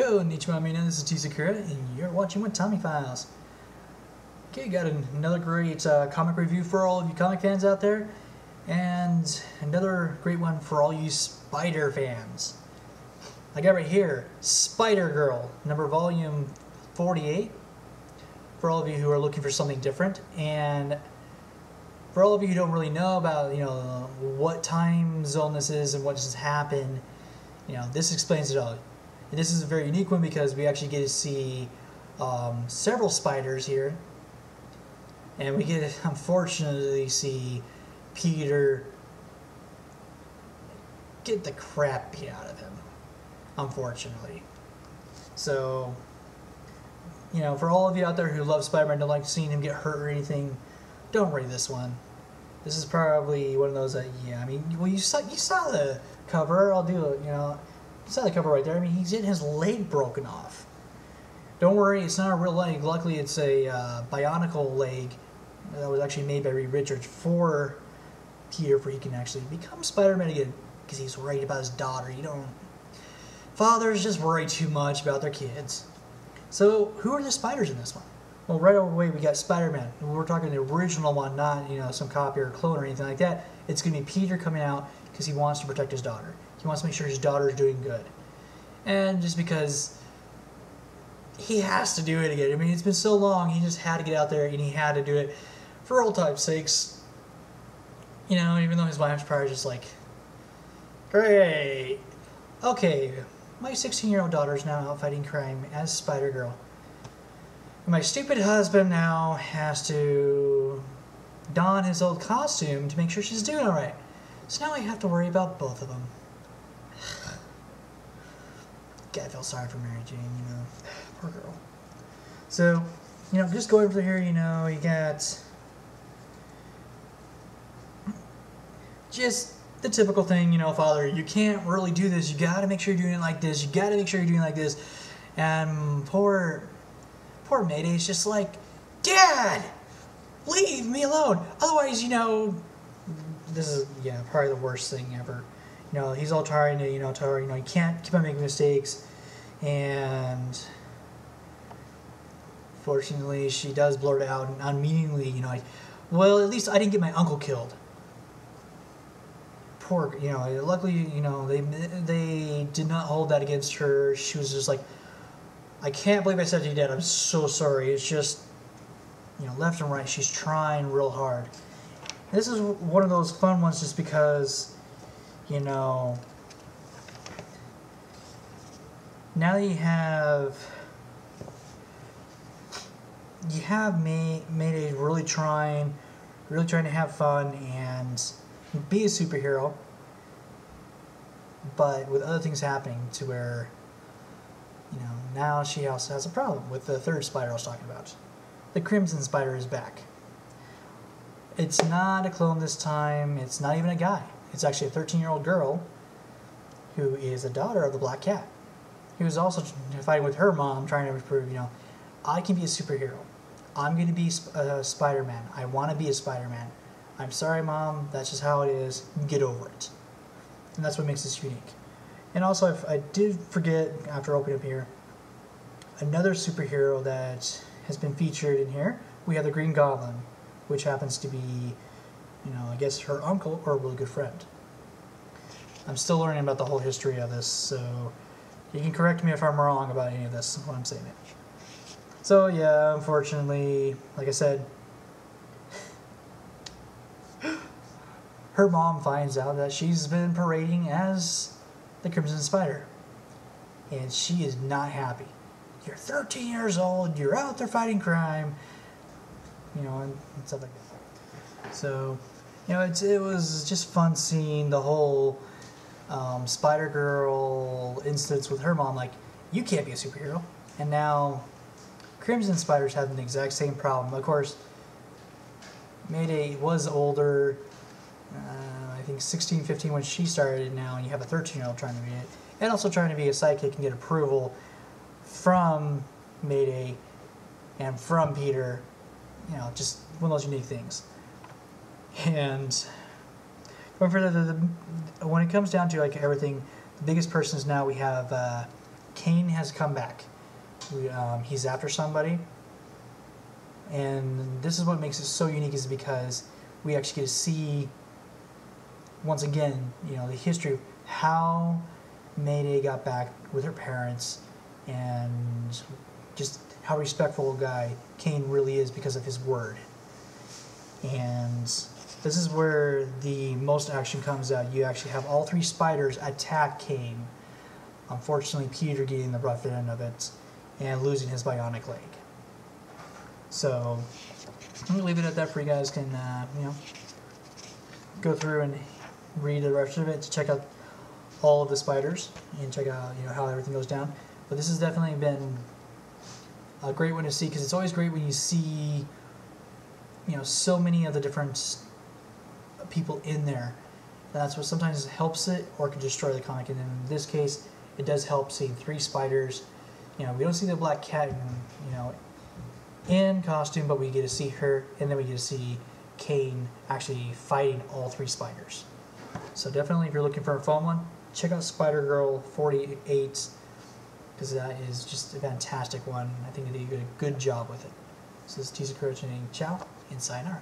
Konnichiwa, mina. This is T Sakura, and you're watching with Tommy Files. Okay, got another great comic review for all of you comic fans out there, and another great one for all you Spider fans. I got right here, Spider-Girl, volume 48, for all of you who are looking for something different, and for all of you who don't really know about, what time zone this is and what just happened, this explains it all. And this is a very unique one because we actually get to see several spiders here. And we get to, unfortunately, see Peter get the crap beat out of him. Unfortunately. So, for all of you out there who love Spider-Man, don't like seeing him get hurt or anything, don't read this one. This is probably one of those that, you saw the cover. I'll do it, You saw the cover right there. He's getting his leg broken off. Don't worry, it's not a real leg. Luckily, it's a bionicle leg that was actually made by Reed Richards for Peter, for he can actually become Spider-Man again, because he's worried about his daughter. Fathers just worry too much about their kids. So, who are the spiders in this one? Well, right away we got Spider-Man. We're talking the original one, not some copy or clone or anything like that. It's going to be Peter coming out because he wants to protect his daughter. He wants to make sure his daughter is doing good. And just because he has to do it again. It's been so long, he just had to get out there and he had to do it for old time's sakes. Even though his wife's probably just like, great. Okay, my 16-year-old daughter is now out fighting crime as Spider-Girl. And my stupid husband now has to don his old costume to make sure she's doing alright. So now I have to worry about both of them. God, I feel sorry for Mary Jane, Poor girl. So, just going through here, you got just the typical thing, Father, you can't really do this. You gotta make sure you're doing it like this. You gotta make sure you're doing it like this. And poor Mayday's just like, Dad, leave me alone. Otherwise, this is, probably the worst thing ever. He's all trying to, tell her, you can't keep on making mistakes. And fortunately, she does blurt out unmeaningly, well, at least I didn't get my uncle killed. Poor, luckily, they did not hold that against her. She was just like, I can't believe I said to you, Dad, I'm so sorry. It's just, left and right, she's trying real hard. This is one of those fun ones just because, now that you have Mayday really trying to have fun and be a superhero, but with other things happening to where, now she also has a problem with the third spider I was talking about. The Crimson Spider is back. It's not a clone this time. It's not even a guy. It's actually a 13-year-old girl who is a daughter of the Black Cat, who is also fighting with her mom, trying to prove, I can be a superhero. I'm going to be Spider-Man. I want to be a Spider-Man. I'm sorry, Mom. That's just how it is. Get over it. And that's what makes this unique. And also, I did forget, after opening up here, another superhero that has been featured in here. We have the Green Goblin, which happens to be, I guess her uncle or a really good friend. I'm still learning about the whole history of this, so you can correct me if I'm wrong about any of this, what I'm saying. So yeah, unfortunately, like I said, her mom finds out that she's been parading as the Crimson Spider. And she is not happy. You're 13 years old, you're out there fighting crime, and stuff like that. So, it was just fun seeing the whole Spider-Girl instance with her mom, like, you can't be a superhero. And now, Crimson Spider's having the exact same problem. Of course, Mayday was older, I think 16, 15 when she started now, and you have a 13-year-old trying to be it, and also trying to be a sidekick and get approval from Mayday and from Peter, just one of those unique things. And going further, when it comes down to everything, the biggest person is now we have Kaine has come back. He's after somebody, and this is what makes it so unique, is because we actually get to see once again, the history of how Mayday got back with her parents, and just how respectful a guy Kaine really is because of his word. And this is where the most action comes out. You actually have all 3 spiders attack Kaine. Unfortunately, Peter getting the rough end of it and losing his bionic leg. So I'm gonna leave it at that for you guys. Can go through and read the rest of it to check out all of the spiders and check out how everything goes down. But this has definitely been a great one to see, because it's always great when you see so many of the different people in there. That's what sometimes helps it, or can destroy the comic. And in this case, it does help seeing 3 spiders. We don't see the Black Cat in costume, but we get to see her, and then we get to see Kaine actually fighting all 3 spiders. So definitely, if you're looking for a fun one, check out Spider-Girl 48, because that is just a fantastic one. I think they did a good job with it. So this is Tisa Courage saying ciao and sayonara.